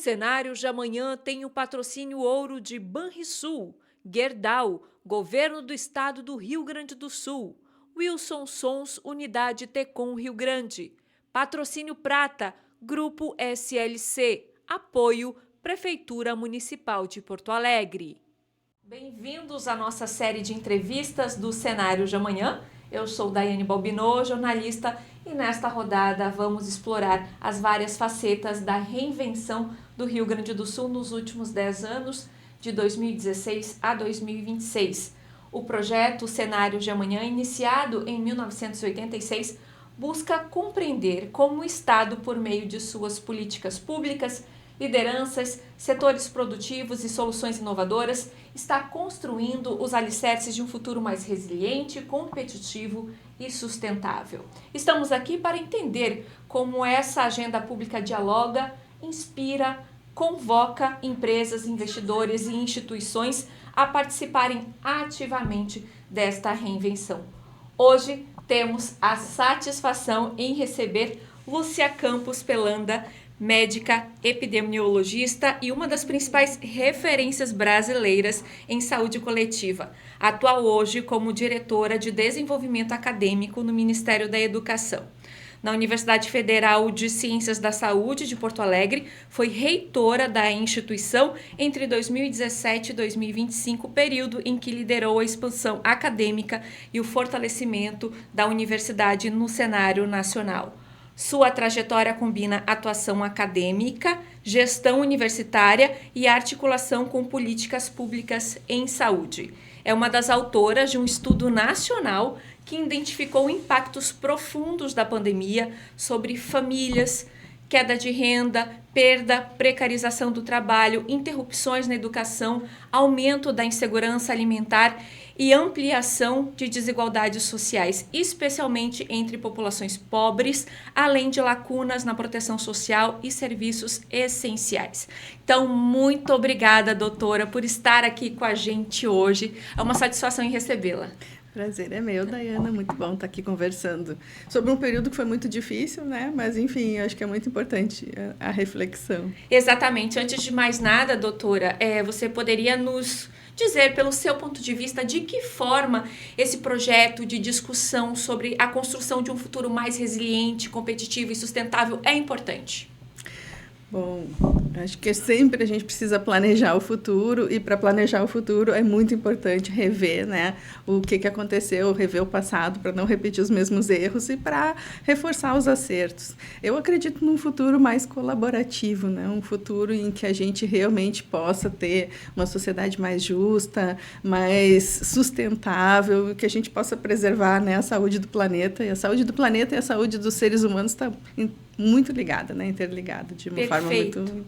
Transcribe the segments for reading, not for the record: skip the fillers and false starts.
Cenário de Amanhã tem o patrocínio ouro de Banrisul, Gerdau, Governo do Estado do Rio Grande do Sul, Wilson Sons, Unidade Tecom Rio Grande, patrocínio prata, Grupo SLC, apoio Prefeitura Municipal de Porto Alegre. Bem-vindos à nossa série de entrevistas do Cenário de Amanhã. Eu sou Daiane Balbinot, jornalista, e nesta rodada vamos explorar as várias facetas da reinvenção do Rio Grande do Sul nos últimos 10 anos, de 2016 a 2026. O projeto Cenário de Amanhã, iniciado em 1986, busca compreender como o Estado, por meio de suas políticas públicas, lideranças, setores produtivos e soluções inovadoras, está construindo os alicerces de um futuro mais resiliente, competitivo e sustentável. Estamos aqui para entender como essa agenda pública dialoga, inspira, convoca empresas, investidores e instituições a participarem ativamente desta reinvenção. Hoje temos a satisfação em receber Lúcia Campos Pelanda, médica, epidemiologista e uma das principais referências brasileiras em saúde coletiva. Atua hoje como diretora de desenvolvimento acadêmico no Ministério da Educação. Na Universidade Federal de Ciências da Saúde de Porto Alegre, foi reitora da instituição entre 2017 e 2025, período em que liderou a expansão acadêmica e o fortalecimento da universidade no cenário nacional. Sua trajetória combina atuação acadêmica, gestão universitária e articulação com políticas públicas em saúde. É uma das autoras de um estudo nacional que identificou impactos profundos da pandemia sobre famílias, queda de renda, perda, precarização do trabalho, interrupções na educação, aumento da insegurança alimentar e ampliação de desigualdades sociais, especialmente entre populações pobres, além de lacunas na proteção social e serviços essenciais. Então, muito obrigada, doutora, por estar aqui com a gente hoje. É uma satisfação em recebê-la. Prazer é meu, Daiana, muito bom estar aqui conversando sobre um período que foi muito difícil, né? Mas, enfim, acho que é muito importante a reflexão. Exatamente. Antes de mais nada, doutora, você poderia nos dizer, pelo seu ponto de vista, de que forma esse projeto de discussão sobre a construção de um futuro mais resiliente, competitivo e sustentável é importante? Bom, acho que sempre a gente precisa planejar o futuro, e para planejar o futuro é muito importante rever, né, o que aconteceu, rever o passado para não repetir os mesmos erros e para reforçar os acertos. Eu acredito num futuro mais colaborativo, né, um futuro em que a gente realmente possa ter uma sociedade mais justa, mais sustentável, que a gente possa preservar, né, a saúde do planeta, e a saúde do planeta e a saúde dos seres humanos está muito ligada, né, interligada de uma forma muito...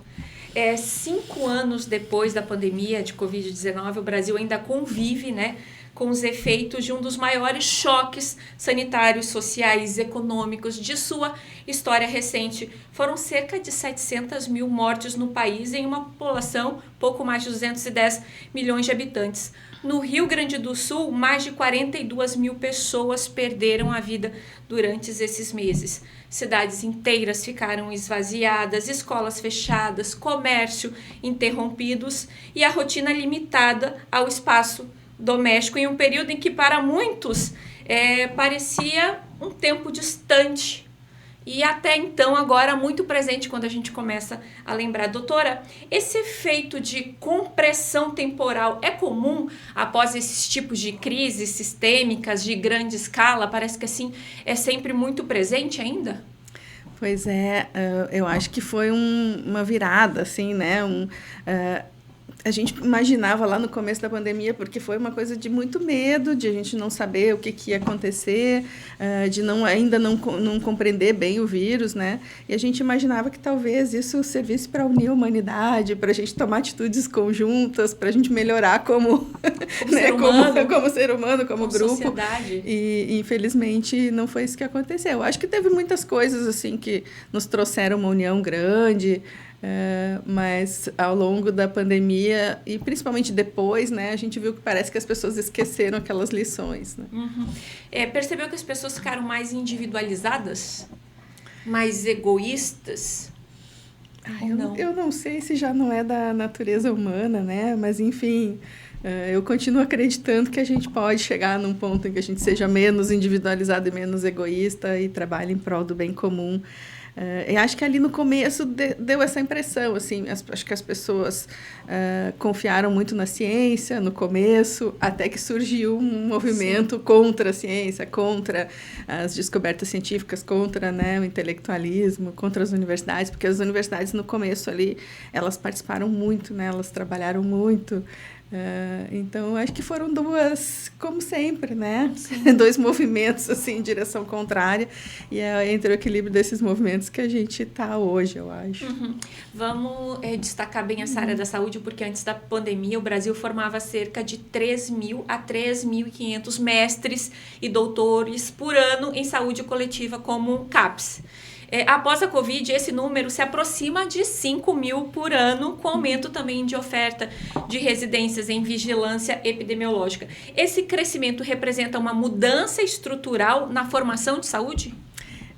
5 anos depois da pandemia de Covid-19, o Brasil ainda convive, né, com os efeitos de um dos maiores choques sanitários, sociais e econômicos de sua história recente. Foram cerca de 700 mil mortes no país, em uma população pouco mais de 210 milhões de habitantes. No Rio Grande do Sul, mais de 42 mil pessoas perderam a vida durante esses meses. Cidades inteiras ficaram esvaziadas, escolas fechadas, comércio interrompidos e a rotina limitada ao espaço doméstico, em um período em que para muitos parecia um tempo distante. E até então, agora, muito presente quando a gente começa a lembrar. Doutora, esse efeito de compressão temporal é comum após esses tipos de crises sistêmicas de grande escala? Parece que assim é sempre muito presente ainda? Pois é, eu acho que foi uma virada, assim, né? A gente imaginava lá no começo da pandemia, porque foi uma coisa de muito medo, de a gente não saber o que ia acontecer, de ainda não compreender bem o vírus, né? E a gente imaginava que talvez isso servisse para unir a humanidade, para a gente tomar atitudes conjuntas, para a gente melhorar como ser humano, como grupo. Sociedade. E, infelizmente, não foi isso que aconteceu. Eu acho que teve muitas coisas assim que nos trouxeram uma união grande, mas ao longo da pandemia e principalmente depois, né, a gente viu que parece que as pessoas esqueceram aquelas lições, né? Uhum. Percebeu que as pessoas ficaram mais individualizadas? Mais egoístas? Eu não sei se já não é da natureza humana, né? Mas, enfim, eu continuo acreditando que a gente pode chegar num ponto em que a gente seja menos individualizado e menos egoísta e trabalhe em prol do bem comum. Eu acho que ali no começo deu essa impressão, assim, acho que as pessoas confiaram muito na ciência no começo, até que surgiu um movimento contra a ciência, contra as descobertas científicas, contra, né, o intelectualismo, contra as universidades, porque as universidades no começo ali, elas participaram muito, né, elas trabalharam muito. Então, acho que foram duas, como sempre, né? Dois movimentos assim, em direção contrária. E é entre o equilíbrio desses movimentos que a gente está hoje, eu acho. Vamos destacar bem essa área da saúde, porque antes da pandemia o Brasil formava cerca de 3.000 a 3.500 mestres e doutores por ano em saúde coletiva como CAPS. Após a Covid, esse número se aproxima de 5.000 por ano, com aumento também de oferta de residências em vigilância epidemiológica. Esse crescimento representa uma mudança estrutural na formação de saúde?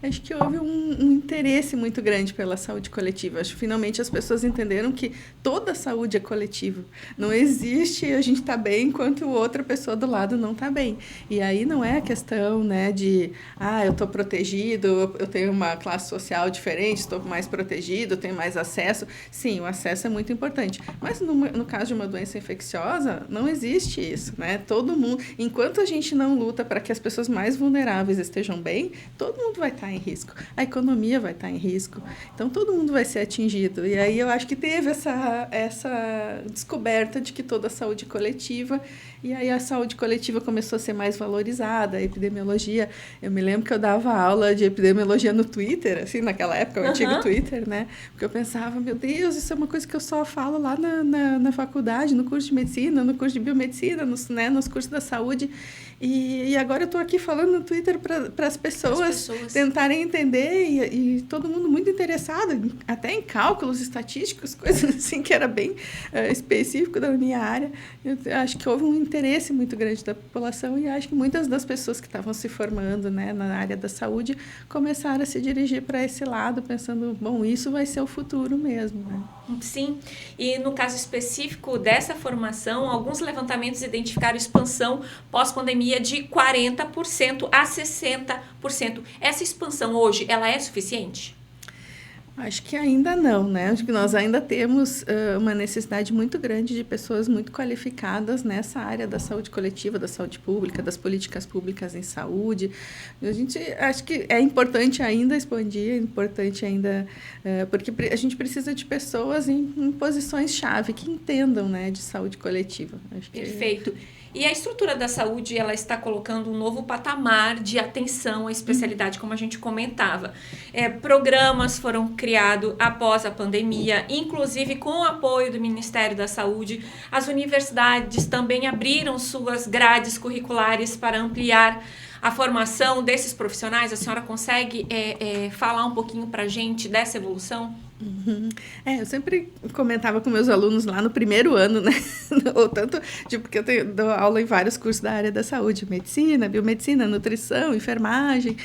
Acho que houve um interesse muito grande pela saúde coletiva. Acho que finalmente as pessoas entenderam que toda a saúde é coletiva. Não existe a gente tá bem enquanto outra pessoa do lado não está bem. E aí não é a questão, né, de eu estou protegido, eu tenho uma classe social diferente, estou mais protegido, tenho mais acesso. Sim, o acesso é muito importante. Mas no caso de uma doença infecciosa, não existe isso, né? Todo mundo, enquanto a gente não luta para que as pessoas mais vulneráveis estejam bem, todo mundo vai estar em risco, a economia vai estar em risco, então todo mundo vai ser atingido. E aí eu acho que teve essa descoberta de que toda a saúde coletiva, e aí a saúde coletiva começou a ser mais valorizada, a epidemiologia. Eu me lembro que eu dava aula de epidemiologia no Twitter, assim, naquela época, o antigo Twitter, né? Porque eu pensava, meu Deus, isso é uma coisa que eu só falo lá na faculdade, no curso de medicina, no curso de biomedicina, nos cursos da saúde. E agora eu estou aqui falando no Twitter para as pessoas tentarem entender, e todo mundo muito interessado, até em cálculos estatísticos, coisas assim que era bem específico da minha área. Eu acho que houve um interesse muito grande da população, e acho que muitas das pessoas que estavam se formando, né, na área da saúde começaram a se dirigir para esse lado, pensando, bom, isso vai ser o futuro mesmo, né? Sim, e no caso específico dessa formação, alguns levantamentos identificaram expansão pós-pandemia de 40% a 60%. Essa expansão hoje, ela é suficiente? Acho que ainda não, né? Acho que nós ainda temos uma necessidade muito grande de pessoas muito qualificadas nessa área da saúde coletiva, da saúde pública, das políticas públicas em saúde. A gente acho que é importante ainda expandir, é importante ainda porque a gente precisa de pessoas em posições-chave que entendam, né, de saúde coletiva. Acho que... Perfeito. E a estrutura da saúde, ela está colocando um novo patamar de atenção à especialidade, como a gente comentava. Programas foram criados após a pandemia, inclusive com o apoio do Ministério da Saúde. As universidades também abriram suas grades curriculares para ampliar a formação desses profissionais. A senhora consegue falar um pouquinho para a gente dessa evolução? Eu sempre comentava com meus alunos lá no primeiro ano, né? Ou tanto, porque eu dou aula em vários cursos da área da saúde, medicina, biomedicina, nutrição, enfermagem,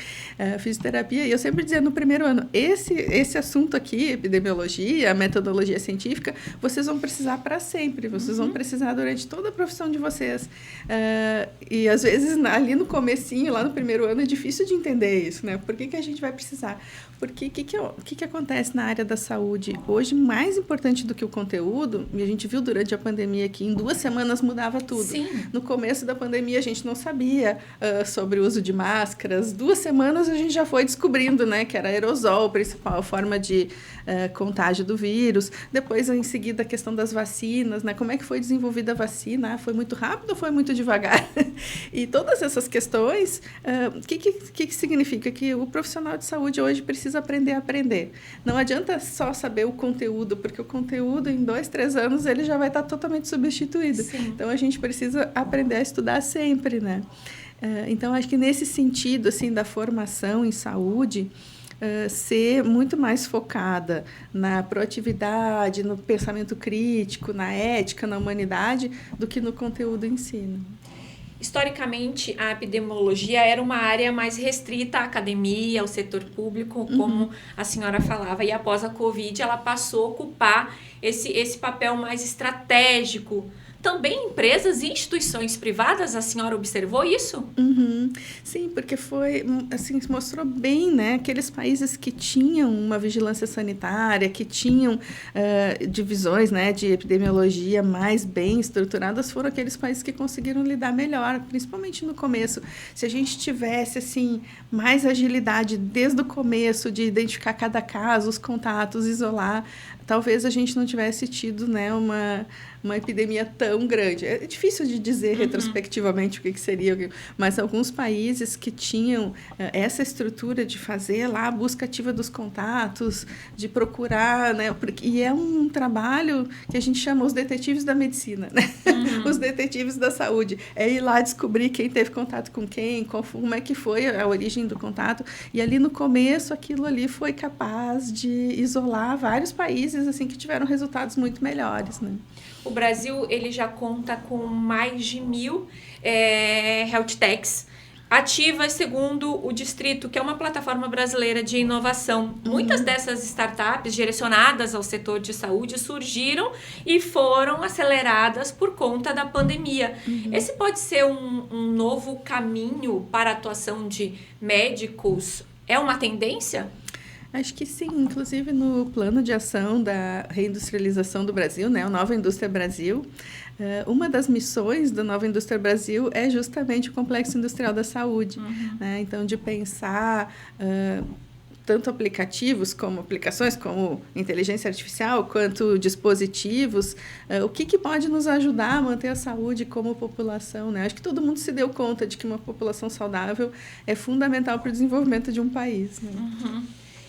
fisioterapia, e eu sempre dizia no primeiro ano, esse assunto aqui, epidemiologia, metodologia científica, vocês vão precisar para sempre, vocês vão precisar durante toda a profissão de vocês. E às vezes ali no comecinho, lá no primeiro ano, é difícil de entender isso, né? Por que a gente vai precisar? Porque o que acontece na área da saúde? Hoje, mais importante do que o conteúdo, e a gente viu durante a pandemia que em 2 semanas mudava tudo. Sim. No começo da pandemia, a gente não sabia sobre o uso de máscaras. 2 semanas, a gente já foi descobrindo, né, que era aerosol, a principal forma de contágio do vírus. Depois, em seguida, a questão das vacinas, né? Como é que foi desenvolvida a vacina? Foi muito rápido ou foi muito devagar? E todas essas questões, o que significa? Que o profissional de saúde hoje precisa aprender a aprender. Não adianta só saber o conteúdo, porque o conteúdo, em 2, 3 anos, ele já vai estar totalmente substituído. Sim. Então, a gente precisa aprender a estudar sempre, né? Então, acho que nesse sentido, assim, da formação em saúde, ser muito mais focada na proatividade, no pensamento crítico, na ética, na humanidade, do que no conteúdo em si. Historicamente, a epidemiologia era uma área mais restrita à academia, ao setor público, como a senhora falava, e após a Covid ela passou a ocupar esse papel mais estratégico. Também empresas e instituições privadas, a senhora observou isso? Sim, porque foi, assim, mostrou bem, né, aqueles países que tinham uma vigilância sanitária, que tinham divisões, né, de epidemiologia mais bem estruturadas, foram aqueles países que conseguiram lidar melhor, principalmente no começo. Se a gente tivesse, assim, mais agilidade desde o começo, de identificar cada caso, os contatos, isolar, talvez a gente não tivesse tido, né, uma epidemia tão grande. É difícil de dizer retrospectivamente o que seria, mas alguns países que tinham essa estrutura de fazer lá a busca ativa dos contatos, de procurar, né, e é um trabalho que a gente chama os detetives da medicina, né? Os detetives da saúde. É ir lá descobrir quem teve contato com quem, como é que foi a origem do contato, e ali no começo aquilo ali foi capaz de isolar vários países assim que tiveram resultados muito melhores, né? O Brasil ele já conta com mais de 1.000 health techs ativas, segundo o Distrito, que é uma plataforma brasileira de inovação. Muitas dessas startups direcionadas ao setor de saúde surgiram e foram aceleradas por conta da pandemia. Esse pode ser um novo caminho para a atuação de médicos? É uma tendência? Acho que sim, inclusive no plano de ação da reindustrialização do Brasil, né, o Nova Indústria Brasil, uma das missões do Nova Indústria Brasil é justamente o Complexo Industrial da Saúde. Né? Então, de pensar tanto aplicativos como aplicações, como inteligência artificial, quanto dispositivos, o que pode nos ajudar a manter a saúde como população, né? Acho que todo mundo se deu conta de que uma população saudável é fundamental para o desenvolvimento de um país, né?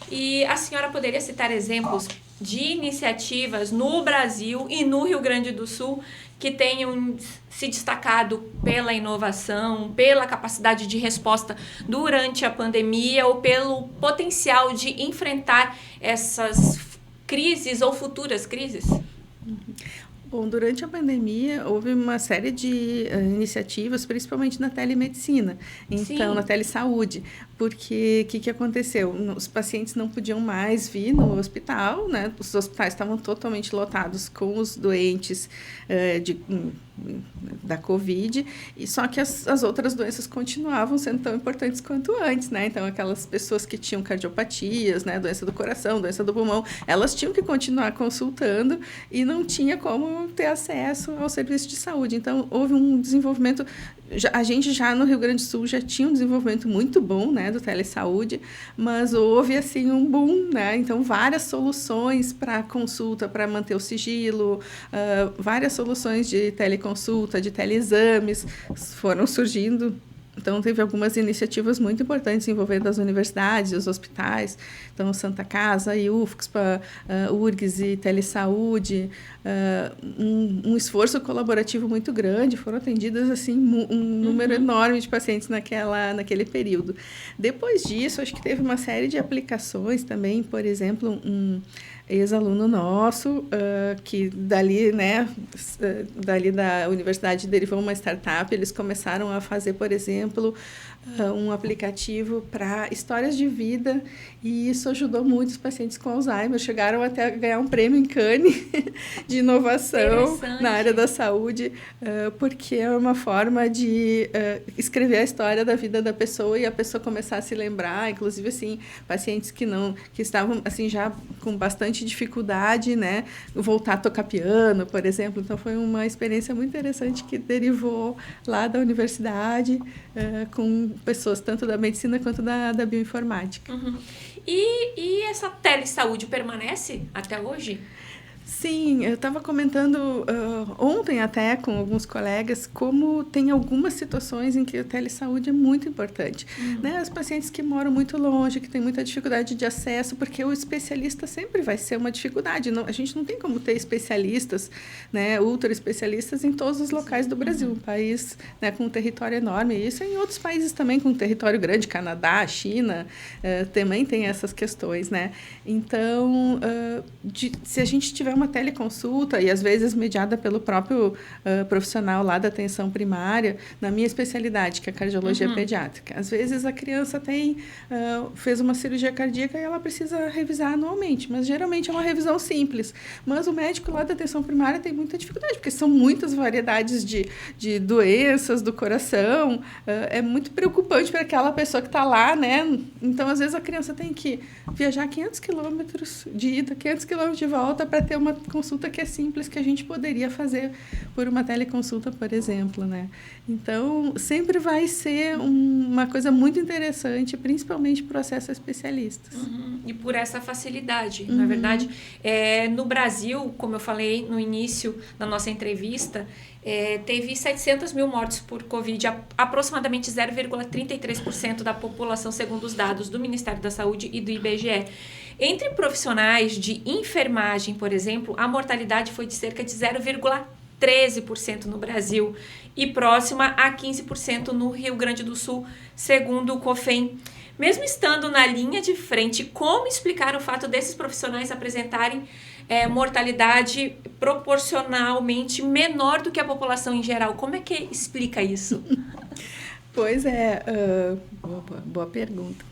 E a senhora poderia citar exemplos de iniciativas no Brasil e no Rio Grande do Sul que tenham se destacado pela inovação, pela capacidade de resposta durante a pandemia ou pelo potencial de enfrentar essas crises ou futuras crises? Bom, durante a pandemia houve uma série de iniciativas, principalmente na telemedicina, então na telesaúde, porque o que aconteceu? Os pacientes não podiam mais vir no hospital, né? Os hospitais estavam totalmente lotados com os doentes da Covid, e só que as outras doenças continuavam sendo tão importantes quanto antes, né? Então, aquelas pessoas que tinham cardiopatias, né? Doença do coração, doença do pulmão, elas tinham que continuar consultando e não tinha como ter acesso ao serviço de saúde. Então, houve um desenvolvimento. A gente já no Rio Grande do Sul já tinha um desenvolvimento muito bom, né, do telesaúde, mas houve assim um boom, né? Então várias soluções para consulta, para manter o sigilo, várias soluções de teleconsulta, de teleexames foram surgindo. Então, teve algumas iniciativas muito importantes envolvendo as universidades e os hospitais. Então, Santa Casa e UFSPA, URGS e Telesaúde. Um esforço colaborativo muito grande. Foram atendidas assim, um número enorme de pacientes naquele período. Depois disso, acho que teve uma série de aplicações também. Por exemplo, um ex-aluno nosso, que dali, né, dali da universidade derivou uma startup, eles começaram a fazer, por exemplo, um aplicativo para histórias de vida, e isso ajudou muitos pacientes com Alzheimer, chegaram até a ganhar um prêmio em Cannes de inovação na área da saúde, porque é uma forma de escrever a história da vida da pessoa e a pessoa começar a se lembrar, inclusive assim, pacientes que estavam assim já com bastante dificuldade, né, voltar a tocar piano, por exemplo. Então foi uma experiência muito interessante que derivou lá da universidade, com pessoas tanto da medicina quanto da bioinformática. E essa telesaúde permanece até hoje? Sim, eu estava comentando ontem até com alguns colegas como tem algumas situações em que a telesaúde é muito importante. Né? Os pacientes que moram muito longe, que têm muita dificuldade de acesso, porque o especialista sempre vai ser uma dificuldade. A gente não tem como ter especialistas, né, ultra especialistas em todos os locais do Brasil. Um país, né, com um território enorme. E isso é em outros países também com um território grande, Canadá, China, também tem essas questões. Né? Então, se a gente tiver uma teleconsulta, e às vezes mediada pelo próprio profissional lá da atenção primária, na minha especialidade, que é a cardiologia pediátrica. Às vezes a criança fez uma cirurgia cardíaca e ela precisa revisar anualmente, mas geralmente é uma revisão simples. Mas o médico lá da atenção primária tem muita dificuldade, porque são muitas variedades de doenças do coração, é muito preocupante para aquela pessoa que está lá, né? Então, às vezes, a criança tem que viajar 500 quilômetros de ida, 500 quilômetros de volta para ter uma consulta que é simples, que a gente poderia fazer por uma teleconsulta, por exemplo, né? Então, sempre vai ser uma coisa muito interessante, principalmente para o acesso a especialistas. E por essa facilidade, na verdade. No Brasil, como eu falei no início da nossa entrevista, teve 700 mil mortes por Covid, aproximadamente 0,33% da população, segundo os dados do Ministério da Saúde e do IBGE. Entre profissionais de enfermagem, por exemplo, a mortalidade foi de cerca de 0,13% no Brasil e próxima a 15% no Rio Grande do Sul, segundo o COFEM. Mesmo estando na linha de frente, como explicar o fato desses profissionais apresentarem mortalidade proporcionalmente menor do que a população em geral? Como é que explica isso? Pois é, boa pergunta.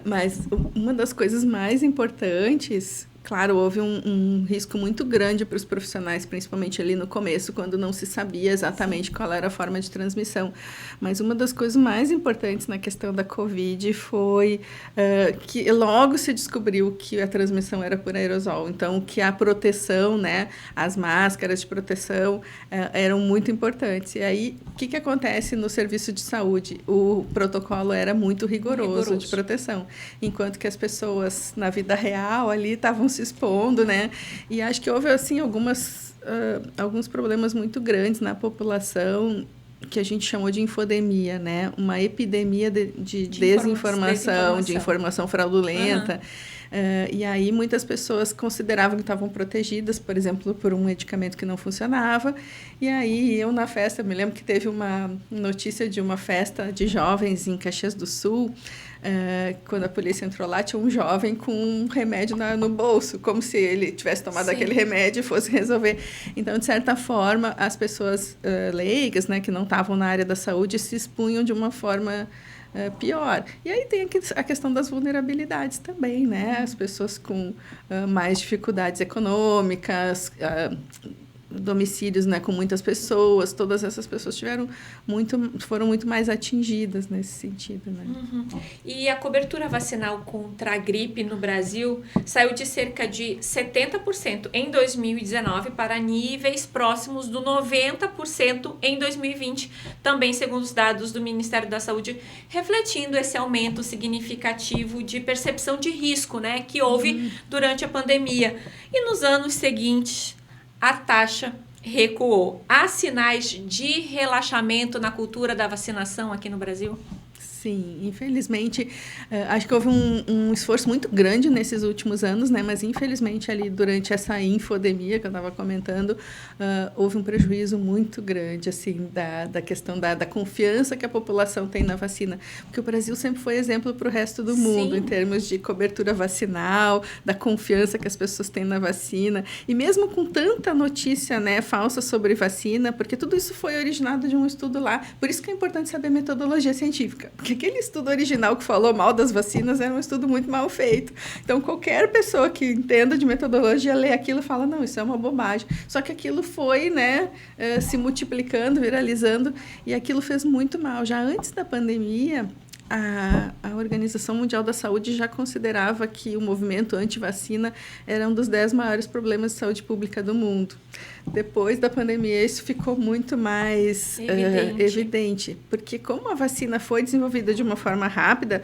Mas uma das coisas mais importantes, claro, houve um risco muito grande para os profissionais, principalmente ali no começo, quando não se sabia exatamente qual era a forma de transmissão. Mas uma das coisas mais importantes na questão da Covid foi que logo se descobriu que a transmissão era por aerosol. Então, que a proteção, né, as máscaras de proteção eram muito importantes. E aí, o que acontece no serviço de saúde? O protocolo era muito rigoroso de proteção, enquanto que as pessoas na vida real ali estavam se expondo, né? E acho que houve assim alguns problemas muito grandes na população, que a gente chamou de infodemia, né? Uma epidemia de desinformação, de informação fraudulenta. E aí muitas pessoas consideravam que estavam protegidas, por exemplo, por um medicamento que não funcionava. E aí eu na festa, me lembro que teve uma notícia de uma festa de jovens em Caxias do Sul. Quando a polícia entrou lá, tinha um jovem com um remédio no bolso, como se ele tivesse tomado aquele remédio e fosse resolver. Então, de certa forma, as pessoas leigas, né, que não estavam na área da saúde, se expunham de uma forma pior. E aí tem a questão das vulnerabilidades também, né? As pessoas com mais dificuldades econômicas, domicílios, né, com muitas pessoas, todas essas pessoas foram muito mais atingidas nesse sentido, né? E a cobertura vacinal contra a gripe no Brasil saiu de cerca de 70% em 2019 para níveis próximos do 90% em 2020, também segundo os dados do Ministério da Saúde, refletindo esse aumento significativo de percepção de risco, né, que houve durante a pandemia. E nos anos seguintes, a taxa recuou. Há sinais de relaxamento na cultura da vacinação aqui no Brasil? Sim, infelizmente, acho que houve um esforço muito grande nesses últimos anos, né? Mas infelizmente ali durante essa infodemia que eu estava comentando, houve um prejuízo muito grande assim da questão da confiança que a população tem na vacina, porque o Brasil sempre foi exemplo para o resto do mundo em termos de cobertura vacinal, da confiança que as pessoas têm na vacina, e mesmo com tanta notícia, né, falsa sobre vacina, porque tudo isso foi originado de um estudo lá, por isso que é importante saber metodologia científica, porque aquele estudo original que falou mal das vacinas era um estudo muito mal feito. Então, qualquer pessoa que entenda de metodologia, lê aquilo e fala, não, isso é uma bobagem. Só que aquilo foi, né, se multiplicando, viralizando, e aquilo fez muito mal. Já antes da pandemia, a Organização Mundial da Saúde já considerava que o movimento anti-vacina era um dos 10 maiores problemas de saúde pública do mundo. Depois da pandemia, isso ficou muito mais evidente, porque como a vacina foi desenvolvida de uma forma rápida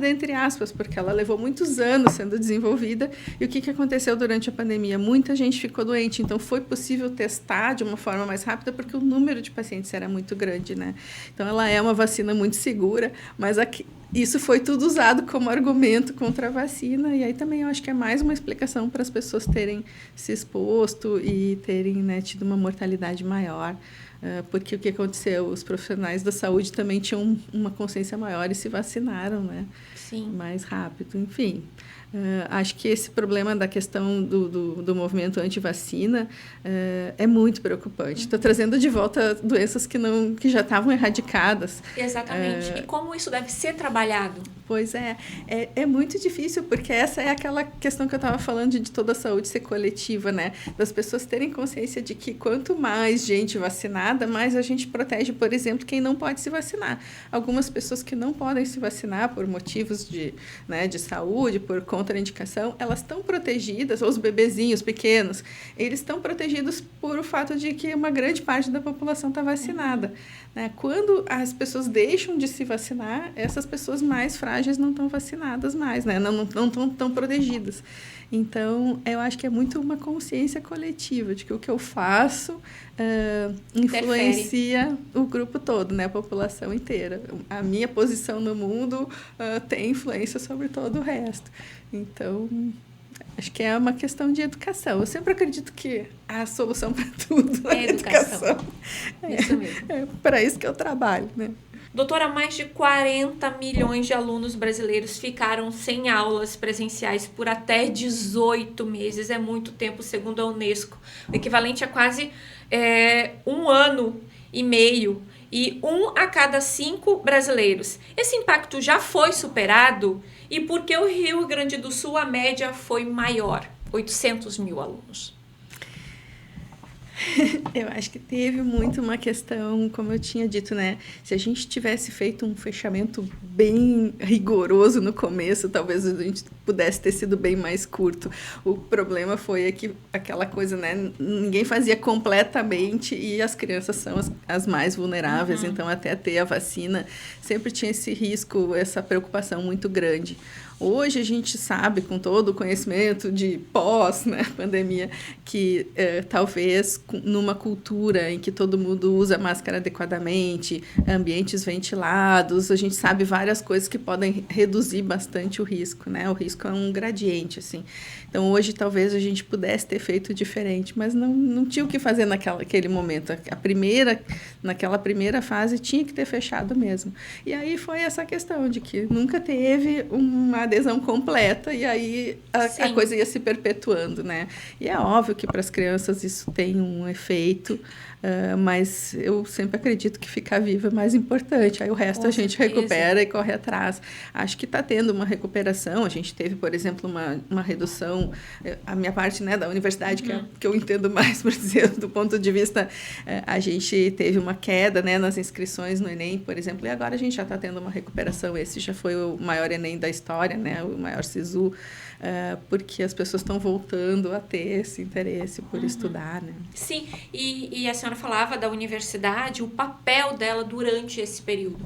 entre aspas, porque ela levou muitos anos sendo desenvolvida, e o que aconteceu durante a pandemia? Muita gente ficou doente, então foi possível testar de uma forma mais rápida, porque o número de pacientes era muito grande, né? Então, ela é uma vacina muito segura, mas isso foi tudo usado como argumento contra a vacina, e aí também eu acho que é mais uma explicação para as pessoas terem se exposto e terem, né, tido uma mortalidade maior, porque o que aconteceu? Os profissionais da saúde também tinham uma consciência maior e se vacinaram, né? Sim. Mais rápido, enfim. Acho que esse problema da questão do movimento anti-vacina é muito preocupante. Está trazendo de volta doenças que já estavam erradicadas. Exatamente. E como isso deve ser trabalhado? Pois é muito difícil, porque essa é aquela questão que eu estava falando de toda a saúde ser coletiva, né? Das pessoas terem consciência de que quanto mais gente vacinada, mais a gente protege, por exemplo, quem não pode se vacinar. Algumas pessoas que não podem se vacinar por motivos de saúde, por contraindicação, elas estão protegidas, ou os bebezinhos pequenos, eles estão protegidos por o fato de que uma grande parte da população está vacinada. Né? Quando as pessoas deixam de se vacinar, essas pessoas mais frágeis não estão vacinadas mais, né? Não estão tão protegidas. Então, eu acho que é muito uma consciência coletiva de que o que eu faço influencia o grupo todo, né? A população inteira. A minha posição no mundo tem influência sobre todo o resto. Então, acho que é uma questão de educação. Eu sempre acredito que a solução para tudo é a educação. Isso mesmo. É para isso que eu trabalho, né? Doutora, mais de 40 milhões de alunos brasileiros ficaram sem aulas presenciais por até 18 meses. É muito tempo, segundo a Unesco. O equivalente a quase 1 ano e meio. E 1 a cada 5 brasileiros. Esse impacto já foi superado? E por que o Rio Grande do Sul a média foi maior? 800 mil alunos. Eu acho que teve muito uma questão, como eu tinha dito, né? Se a gente tivesse feito um fechamento bem rigoroso no começo, talvez a gente pudesse ter sido bem mais curto. O problema foi que aquela coisa, né? Ninguém fazia completamente e as crianças são as mais vulneráveis, então até ter a vacina sempre tinha esse risco, essa preocupação muito grande. Hoje a gente sabe, com todo o conhecimento de pós-pandemia, que talvez numa cultura em que todo mundo usa máscara adequadamente, ambientes ventilados, a gente sabe várias coisas que podem reduzir bastante o risco, né? O risco é um gradiente, assim. Então, hoje talvez a gente pudesse ter feito diferente, mas não tinha o que fazer naquele momento. Naquela primeira fase tinha que ter fechado mesmo. E aí foi essa questão de que nunca teve uma adesão completa e aí a coisa ia se perpetuando, né? E é óbvio que para as crianças isso tem um efeito, mas eu sempre acredito que ficar viva é mais importante. Aí o resto a gente recupera e corre atrás. Acho que está tendo uma recuperação. A gente teve, por exemplo, uma redução. A minha parte, né, da universidade, que eu entendo mais, por dizer, do ponto de vista, a gente teve uma queda, né, nas inscrições no Enem, por exemplo, e agora a gente já está tendo uma recuperação. Esse já foi o maior Enem da história, né, o maior SISU, porque as pessoas estão voltando a ter esse interesse por estudar, né? Sim, e a senhora falava da universidade, o papel dela durante esse período,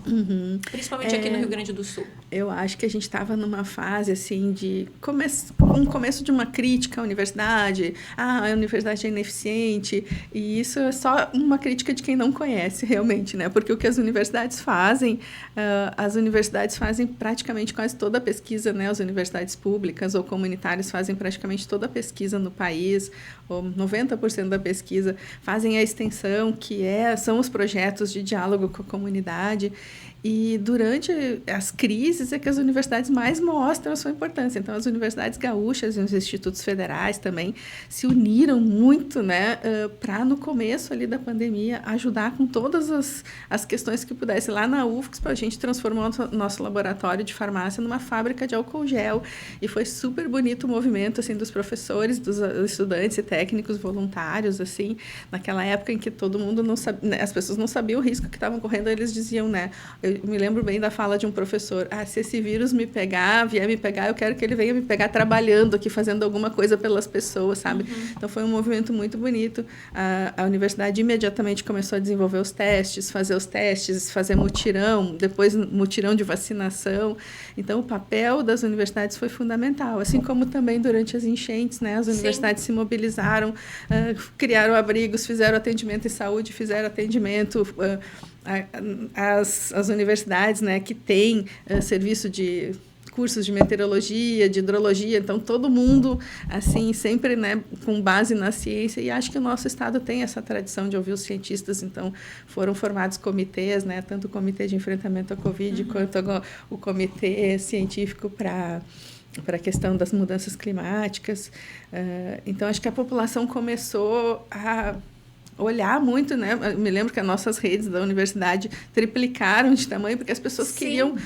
principalmente aqui no Rio Grande do Sul. Eu acho que a gente estava numa fase, assim, de começo de uma crítica à universidade. A universidade é ineficiente, e isso é só uma crítica de quem não conhece, realmente, né? Porque o que as universidades fazem praticamente quase toda a pesquisa, né? As universidades públicas ou comunitárias fazem praticamente toda a pesquisa no país, ou 90% da pesquisa, fazem a extensão, são os projetos de diálogo com a comunidade. E durante as crises é que as universidades mais mostram a sua importância. Então, as universidades gaúchas e os institutos federais também se uniram muito, né, para, no começo ali da pandemia, ajudar com todas as questões que pudesse. Lá na UFSC, a gente transformou o nosso laboratório de farmácia numa fábrica de álcool gel. E foi super bonito o movimento, assim, dos professores, dos estudantes e técnicos voluntários, assim, naquela época em que todo mundo não sabia, né, as pessoas não sabiam o risco que estavam correndo, eles diziam, né, eu me lembro bem da fala de um professor, se esse vírus vier me pegar, eu quero que ele venha me pegar trabalhando aqui, fazendo alguma coisa pelas pessoas, sabe? Então, foi um movimento muito bonito. A universidade imediatamente começou a desenvolver os testes, fazer mutirão, depois mutirão de vacinação. Então, o papel das universidades foi fundamental, assim como também durante as enchentes, né? As universidades se mobilizaram, criaram abrigos, fizeram atendimento em saúde, fizeram atendimento as universidades, né, que têm serviço de cursos de meteorologia, de hidrologia, então todo mundo assim sempre, né, com base na ciência, e acho que o nosso estado tem essa tradição de ouvir os cientistas, então foram formados comitês, né, tanto o comitê de enfrentamento à Covid quanto o comitê científico para a questão das mudanças climáticas. Então acho que a população começou a olhar muito, né? Eu me lembro que as nossas redes da universidade triplicaram de tamanho porque as pessoas queriam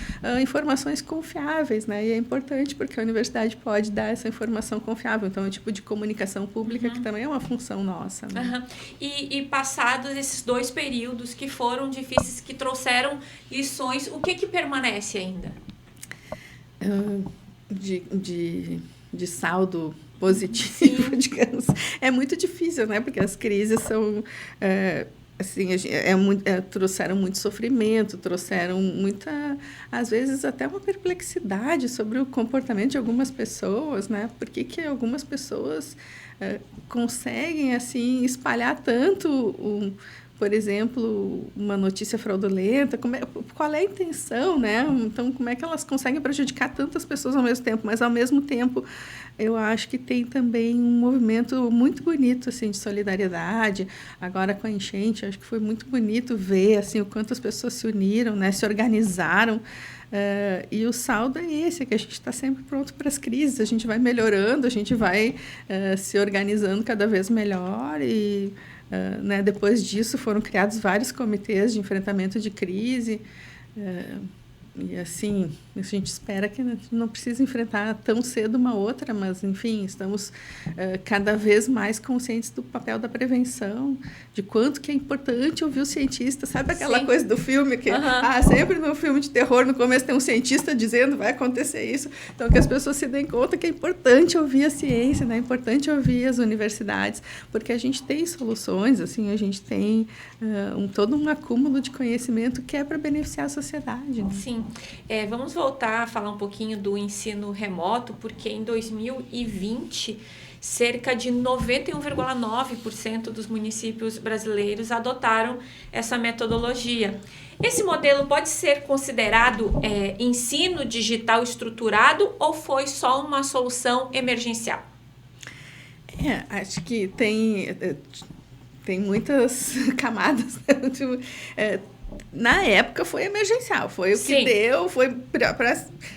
informações confiáveis, né? E é importante porque a universidade pode dar essa informação confiável. Então, é um tipo de comunicação pública que também é uma função nossa, né? E passados esses 2 períodos que foram difíceis, que trouxeram lições, o que permanece ainda? De saldo positivo, digamos. É muito difícil, né? Porque as crises são... assim, trouxeram muito sofrimento, trouxeram muita... Às vezes, até uma perplexidade sobre o comportamento de algumas pessoas, né? Por que algumas pessoas conseguem, assim, espalhar tanto... por exemplo, uma notícia fraudulenta, qual é a intenção, né? Então, como é que elas conseguem prejudicar tantas pessoas ao mesmo tempo? Mas, ao mesmo tempo, eu acho que tem também um movimento muito bonito, assim, de solidariedade. Agora, com a enchente, acho que foi muito bonito ver, assim, o quanto as pessoas se uniram, né? Se organizaram. E o saldo é esse, que a gente está sempre pronto para as crises. A gente vai melhorando, a gente vai se organizando cada vez melhor e... né, depois disso foram criados vários comitês de enfrentamento de crise e assim a gente espera que não precise enfrentar tão cedo uma outra, mas enfim estamos cada vez mais conscientes do papel da prevenção, de quanto que é importante ouvir o cientista, sabe aquela coisa do filme que sempre no filme de terror no começo tem um cientista dizendo vai acontecer isso, então que as pessoas se deem conta que é importante ouvir a ciência, né? É importante ouvir as universidades, porque a gente tem soluções, assim, a gente tem todo um acúmulo de conhecimento que é para beneficiar a sociedade, né? Sim. Vamos voltar a falar um pouquinho do ensino remoto, porque em 2020, cerca de 91,9% dos municípios brasileiros adotaram essa metodologia. Esse modelo pode ser considerado ensino digital estruturado ou foi só uma solução emergencial? Acho que tem muitas camadas, né? Na época foi emergencial, foi o que deu, foi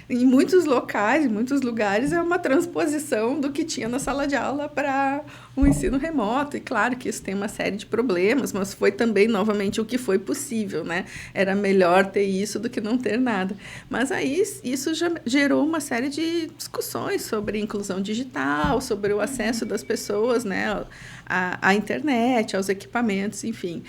em muitos locais, em muitos lugares, é uma transposição do que tinha na sala de aula para o ensino remoto. E claro que isso tem uma série de problemas, mas foi também, novamente, o que foi possível, né? Era melhor ter isso do que não ter nada. Mas aí isso já gerou uma série de discussões sobre inclusão digital, sobre o acesso das pessoas, né, à internet, aos equipamentos, enfim.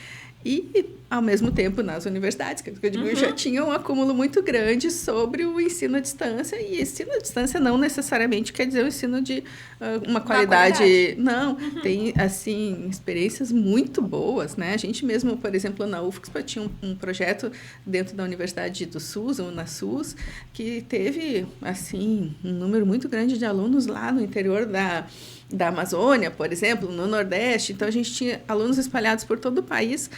E, ao mesmo tempo, nas universidades, que eu digo, já tinha um acúmulo muito grande sobre o ensino à distância, e ensino à distância não necessariamente quer dizer o ensino de uma qualidade. Não, tem, assim, experiências muito boas, né? A gente mesmo, por exemplo, na UFSC tinha um projeto dentro da Universidade do SUS, ou na SUS, que teve, assim, um número muito grande de alunos lá no interior da Amazônia, por exemplo, no Nordeste. Então, a gente tinha alunos espalhados por todo o país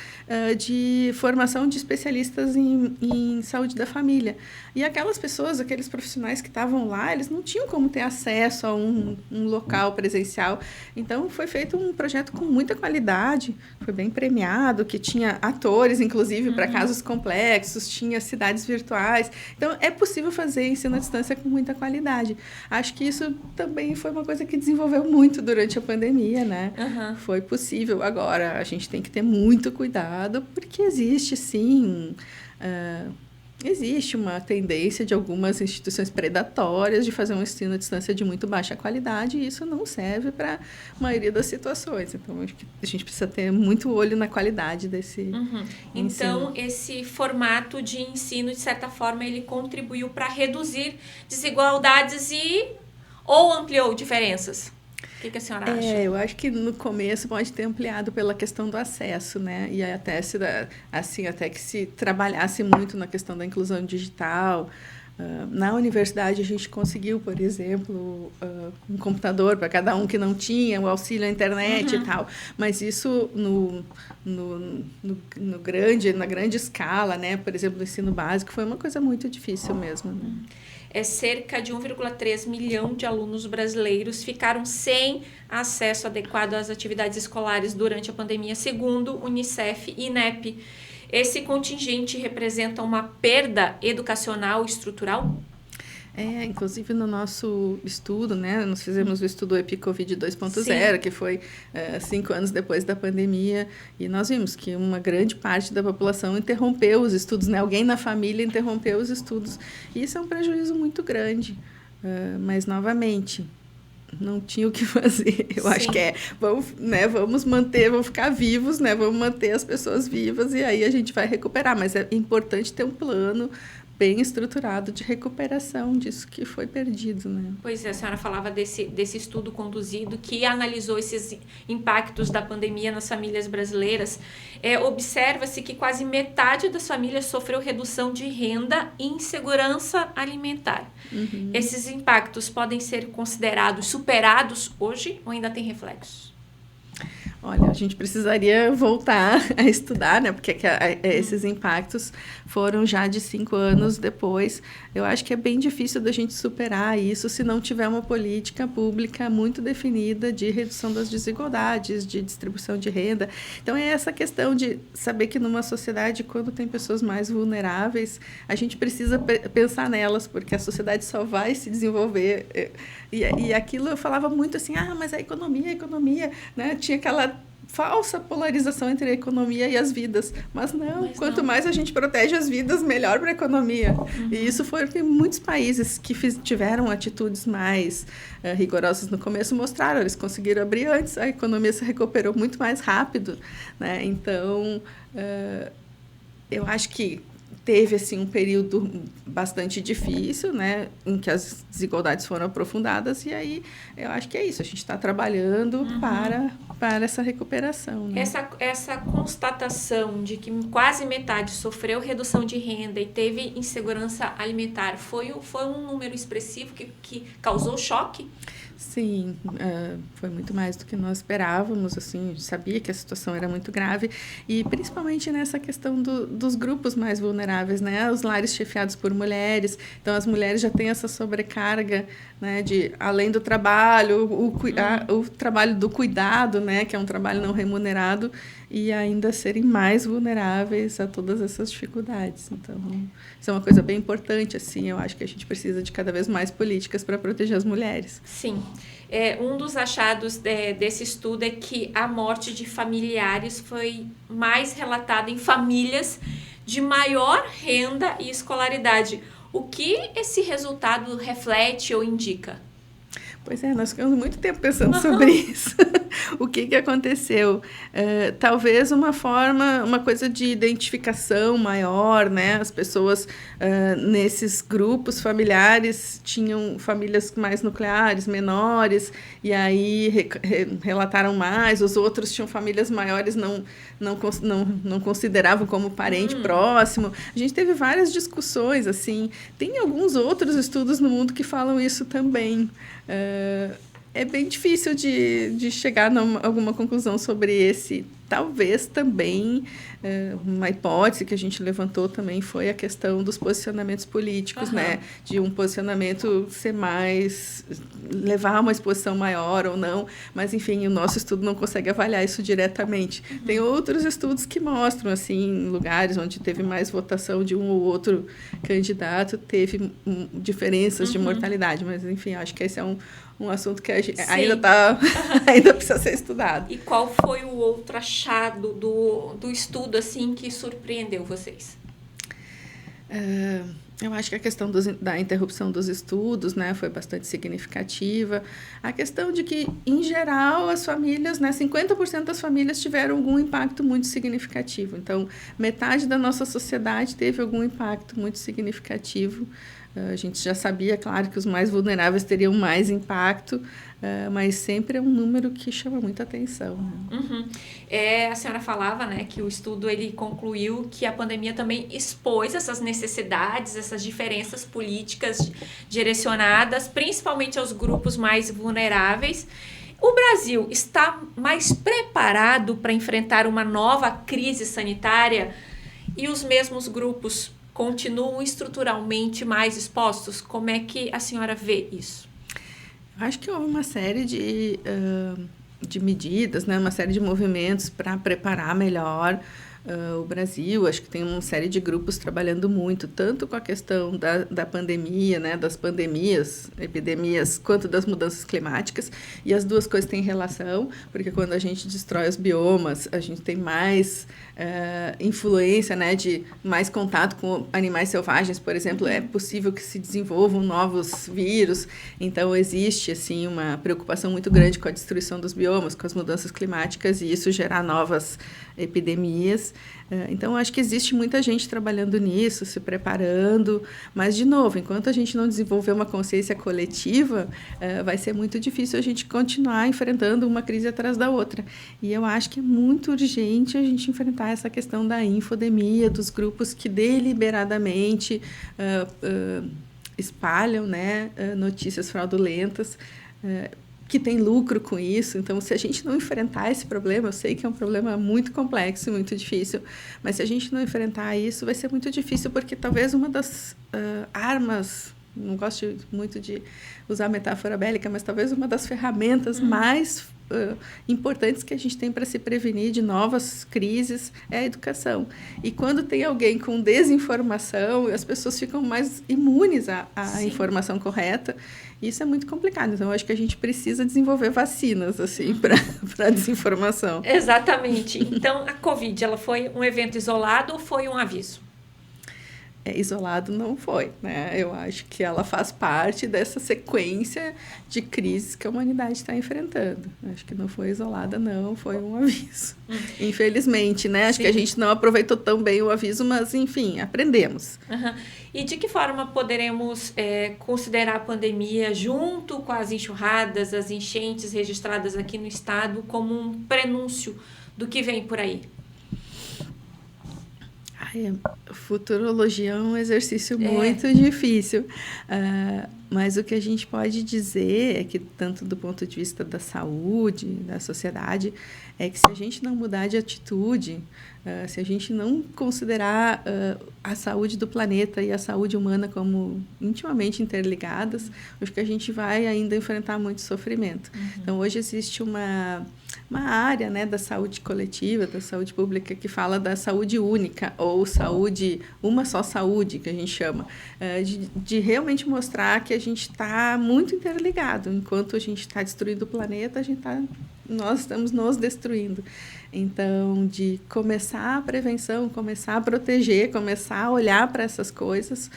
de formação de especialistas em saúde da família. E aquelas pessoas, aqueles profissionais que estavam lá, eles não tinham como ter acesso a um local presencial. Então, foi feito um projeto com muita qualidade, foi bem premiado, que tinha atores, inclusive, para casos complexos, tinha cidades virtuais. Então, é possível fazer ensino à distância com muita qualidade. Acho que isso também foi uma coisa que desenvolveu muito durante a pandemia, né? Foi possível. Agora, a gente tem que ter muito cuidado, porque existe, sim... existe uma tendência de algumas instituições predatórias de fazer um ensino à distância de muito baixa qualidade, e isso não serve para a maioria das situações. Então, acho que a gente precisa ter muito olho na qualidade desse ensino. Então, esse formato de ensino, de certa forma, ele contribuiu para reduzir desigualdades ou ampliou diferenças? O que a senhora acha? Eu acho que no começo pode ter ampliado pela questão do acesso, né? E até que se trabalhasse muito na questão da inclusão digital, Na universidade, a gente conseguiu, por exemplo, um computador para cada um que não tinha, o auxílio à internet e tal, mas isso na grande escala, né? Por exemplo, no ensino básico, foi uma coisa muito difícil mesmo. Né? Cerca de 1,3 milhão de alunos brasileiros ficaram sem acesso adequado às atividades escolares durante a pandemia, segundo Unicef e INEP. Esse contingente representa uma perda educacional estrutural? Inclusive no nosso estudo, né, nós fizemos o estudo EpiCovid 2.0, que foi 5 anos depois da pandemia, e nós vimos que uma grande parte da população interrompeu os estudos, né, alguém na família interrompeu os estudos, e isso é um prejuízo muito grande, mas novamente não tinha o que fazer. Eu acho que vamos manter, vamos ficar vivos, né? Vamos manter as pessoas vivas e aí a gente vai recuperar. Mas é importante ter um plano bem estruturado de recuperação disso que foi perdido, né? Pois é, a senhora falava desse estudo conduzido que analisou esses impactos da pandemia nas famílias brasileiras. Observa-se que quase metade das famílias sofreu redução de renda e insegurança alimentar. Uhum. Esses impactos podem ser considerados superados hoje ou ainda tem reflexos? Olha, a gente precisaria voltar a estudar, né? Porque esses impactos foram já de 5 anos depois. Eu acho que é bem difícil da gente superar isso se não tiver uma política pública muito definida de redução das desigualdades, de distribuição de renda. Então, é essa questão de saber que numa sociedade, quando tem pessoas mais vulneráveis, a gente precisa pensar nelas, porque a sociedade só vai se desenvolver. E aquilo eu falava muito assim, mas a economia, né? Tinha aquela falsa polarização entre a economia e as vidas. Mas quanto mais a gente protege as vidas, melhor para a economia. Uhum. E isso foi porque muitos países que tiveram atitudes mais rigorosas no começo mostraram, eles conseguiram abrir antes, a economia se recuperou muito mais rápido. Né? Então, eu acho que teve assim, um período bastante difícil, né, em que as desigualdades foram aprofundadas, e aí eu acho que é isso, a gente está trabalhando para essa recuperação. Né? Essa constatação de que quase metade sofreu redução de renda e teve insegurança alimentar foi um número expressivo que causou choque? Sim, foi muito mais do que nós esperávamos, assim, sabia que a situação era muito grave, e principalmente nessa questão dos grupos mais vulneráveis, né, os lares chefiados por mulheres, então as mulheres já têm essa sobrecarga, né, de, além do trabalho, o trabalho do cuidado, né, que é um trabalho não remunerado, e ainda serem mais vulneráveis a todas essas dificuldades. Então, isso é uma coisa bem importante, assim, eu acho que a gente precisa de cada vez mais políticas para proteger as mulheres. Sim. Um dos achados desse estudo é que a morte de familiares foi mais relatada em famílias de maior renda e escolaridade. O que esse resultado reflete ou indica? Pois é, nós ficamos muito tempo pensando sobre isso. O que aconteceu? Talvez uma coisa de identificação maior, né? As pessoas nesses grupos familiares tinham famílias mais nucleares, menores, e aí relataram mais, os outros tinham famílias maiores, não consideravam como parente próximo. A gente teve várias discussões, assim. Tem alguns outros estudos no mundo que falam isso também. É bem difícil de chegar a alguma conclusão sobre esse. Talvez também, uma hipótese que a gente levantou também foi a questão dos posicionamentos políticos, né? De um posicionamento ser mais, levar a uma exposição maior ou não, mas, enfim, o nosso estudo não consegue avaliar isso diretamente. Tem outros estudos que mostram, assim, lugares onde teve mais votação de um ou outro candidato, teve diferenças de mortalidade, mas, enfim, acho que esse é um assunto que ainda precisa ser estudado. E qual foi o outro achado do estudo assim que surpreendeu vocês? Eu acho que a questão da interrupção dos estudos, né, foi bastante significativa. A questão de que, em geral, as famílias, né, 50% das famílias tiveram algum impacto muito significativo. Então, metade da nossa sociedade teve algum impacto muito significativo A gente já sabia, claro, que os mais vulneráveis teriam mais impacto, mas sempre é um número que chama muita atenção. Né? Uhum. A senhora falava, né, que o estudo ele concluiu que a pandemia também expôs essas necessidades, essas diferenças políticas direcionadas principalmente aos grupos mais vulneráveis. O Brasil está mais preparado para enfrentar uma nova crise sanitária e os mesmos grupos continuam estruturalmente mais expostos? Como é que a senhora vê isso? Acho que houve uma série de medidas, né? Uma série de movimentos para preparar melhor o Brasil. Acho que tem uma série de grupos trabalhando muito, tanto com a questão da pandemia, né? Das pandemias, epidemias, quanto das mudanças climáticas. E as duas coisas têm relação, porque quando a gente destrói os biomas, a gente tem mais influência, né? De mais contato com animais selvagens, por exemplo. É possível que se desenvolvam novos vírus. Então, existe assim, uma preocupação muito grande com a destruição dos biomas, com as mudanças climáticas, e isso gerar novas epidemias. Então, acho que existe muita gente trabalhando nisso, se preparando, mas, de novo, enquanto a gente não desenvolver uma consciência coletiva, vai ser muito difícil a gente continuar enfrentando uma crise atrás da outra. E eu acho que é muito urgente a gente enfrentar essa questão da infodemia, dos grupos que deliberadamente espalham, né, notícias fraudulentas, que tem lucro com isso. Então, se a gente não enfrentar esse problema, eu sei que é um problema muito complexo e muito difícil, mas se a gente não enfrentar isso, vai ser muito difícil, porque talvez uma das armas, não gosto muito de usar metáfora bélica, mas talvez uma das ferramentas mais importantes que a gente tem para se prevenir de novas crises é a educação. E quando tem alguém com desinformação, as pessoas ficam mais imunes à informação correta. Isso é muito complicado. Então, eu acho que a gente precisa desenvolver vacinas assim, para a desinformação. Exatamente. Então, a Covid, ela foi um evento isolado ou foi um aviso? Isolado não foi, né? Eu acho que ela faz parte dessa sequência de crises que a humanidade está enfrentando. Acho que não foi isolada, não, foi um aviso. Infelizmente, né? Acho que a gente não aproveitou tão bem o aviso, mas, enfim, aprendemos. Uhum. E de que forma poderemos considerar a pandemia, junto com as enxurradas, as enchentes registradas aqui no estado, como um prenúncio do que vem por aí? Futurologia é um exercício muito difícil, mas o que a gente pode dizer é que, tanto do ponto de vista da saúde, da sociedade, é que se a gente não mudar de atitude, se a gente não considerar a saúde do planeta e a saúde humana como intimamente interligadas, acho que a gente vai ainda enfrentar muito sofrimento. Então, hoje existe uma área, né, da saúde coletiva, da saúde pública, que fala da saúde única, ou saúde, uma só saúde, que a gente chama, de realmente mostrar que a gente está muito interligado. Enquanto a gente está destruindo o planeta, nós estamos nos destruindo. Então, de começar a prevenção, começar a proteger, começar a olhar para essas coisas,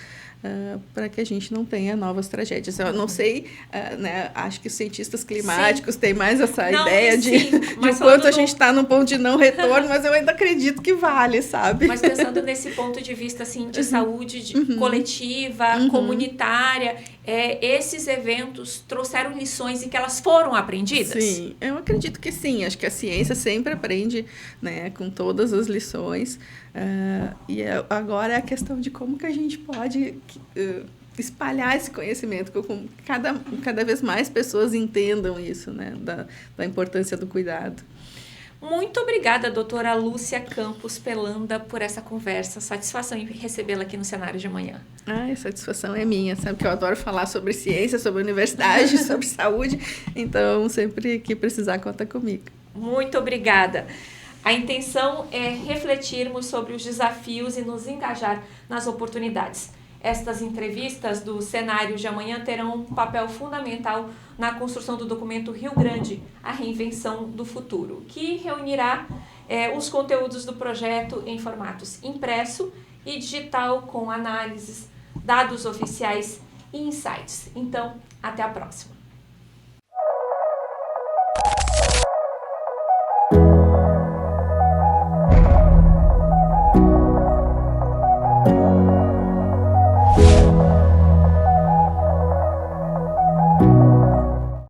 para que a gente não tenha novas tragédias. Eu não sei, né, acho que os cientistas climáticos têm mais essa ideia de o quanto a gente está num ponto de não retorno, mas eu ainda acredito que vale, sabe? Mas pensando nesse ponto de vista assim, de saúde coletiva, comunitária, esses eventos trouxeram lições em que elas foram aprendidas? Sim, eu acredito que sim. Acho que a ciência sempre aprende, né, com todas as lições. E agora é a questão de como que a gente pode espalhar esse conhecimento, que cada vez mais pessoas entendam isso, né, da importância do cuidado. Muito obrigada, doutora Lúcia Campos Pelanda, por essa conversa. Satisfação em recebê-la aqui no Cenário de Amanhã. A satisfação é minha. Sabe que eu adoro falar sobre ciência, sobre universidade, sobre saúde. Então, sempre que precisar, conta comigo. Muito obrigada. A intenção é refletirmos sobre os desafios e nos engajar nas oportunidades. Estas entrevistas do Cenário de Amanhã terão um papel fundamental na construção do documento Rio Grande, a reinvenção do futuro, que reunirá os conteúdos do projeto em formatos impresso e digital, com análises, dados oficiais e insights. Então, até a próxima.